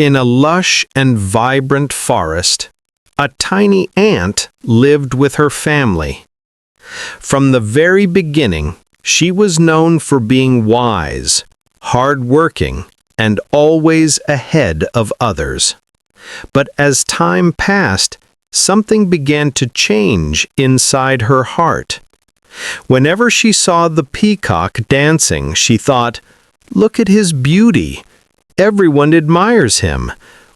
In a lush and vibrant forest, a tiny ant lived with her family. From the very beginning, she was known for being wise, hard-working, and always ahead of others. But as time passed, something began to change inside her heart. Whenever she saw the peacock dancing, she thought, "Look at his beauty. Everyone admires him.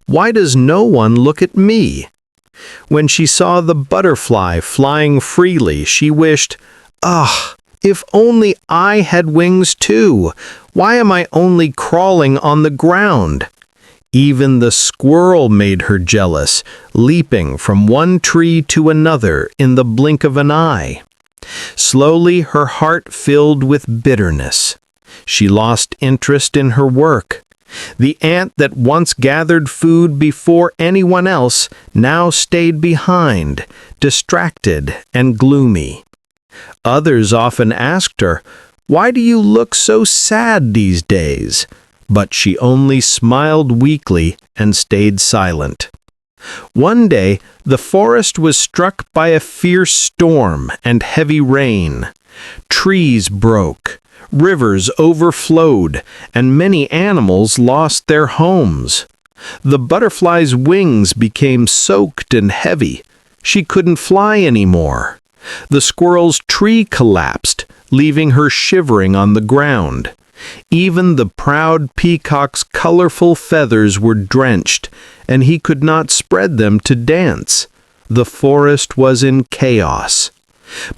Why does no one look at me?" When she saw the butterfly flying freely, she wished, "Ah, if only I had wings too! Why am I only crawling on the ground?" Even the squirrel made her jealous, leaping from one tree to another in the blink of an eye. Slowly her heart filled with bitterness. She lost interest in her work. The ant that once gathered food before anyone else now stayed behind, distracted and gloomy. Others often asked her, "Why do you look so sad these days?" But she only smiled weakly and stayed silent. One day, the forest was struck by a fierce storm and heavy rain. Trees broke, rivers overflowed, and many animals lost their homes. The butterfly's wings became soaked and heavy. She couldn't fly anymore. The squirrel's tree collapsed, leaving her shivering on the ground. Even the proud peacock's colorful feathers were drenched, and he could not spread them to dance. The forest was in chaos.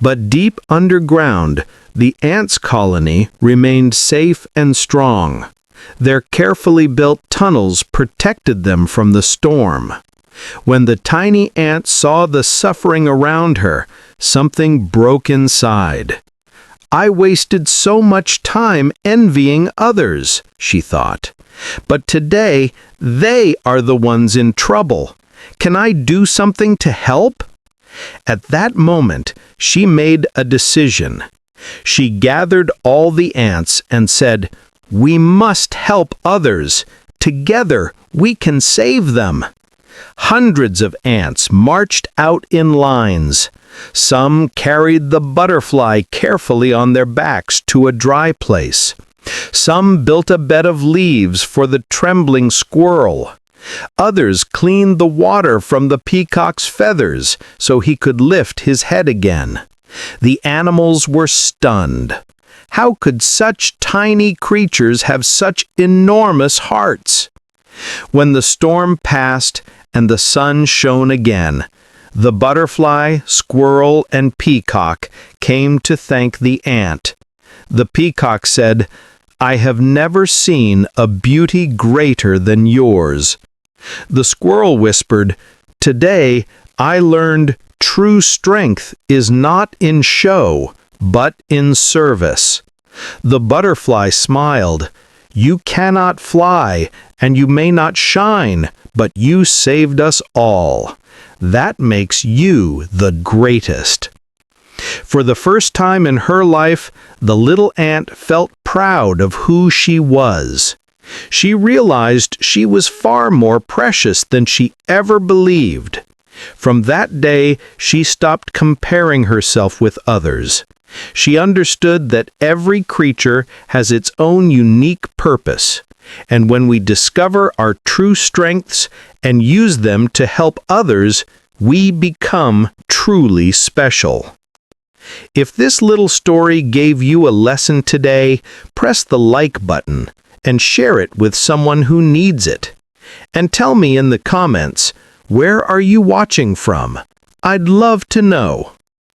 But deep underground, the ants' colony remained safe and strong. Their carefully built tunnels protected them from the storm. When the tiny ant saw the suffering around her, something broke inside. "I wasted so much time envying others," she thought. "But today, they are the ones in trouble. Can I do something to help?" At that moment, she made a decision. She gathered all the ants and said, "We must help others. Together, we can save them." Hundreds of ants marched out in lines. Some carried the butterfly carefully on their backs to a dry place. Some built a bed of leaves for the trembling squirrel. Others cleaned the water from the peacock's feathers so he could lift his head again. The animals were stunned. How could such tiny creatures have such enormous hearts? When the storm passed and the sun shone again, the butterfly, squirrel, and peacock came to thank the ant. The peacock said, "I have never seen a beauty greater than yours." The squirrel whispered, "Today I learned true strength is not in show, but in service." The butterfly smiled, "You cannot fly, and you may not shine, but you saved us all. That makes you the greatest." For the first time in her life, the little ant felt proud of who she was. She realized she was far more precious than she ever believed. From that day, she stopped comparing herself with others. She understood that every creature has its own unique purpose, and when we discover our true strengths and use them to help others, we become truly special. If this little story gave you a lesson today, press the like button and share it with someone who needs it. And tell me in the comments, where are you watching from? I'd love to know.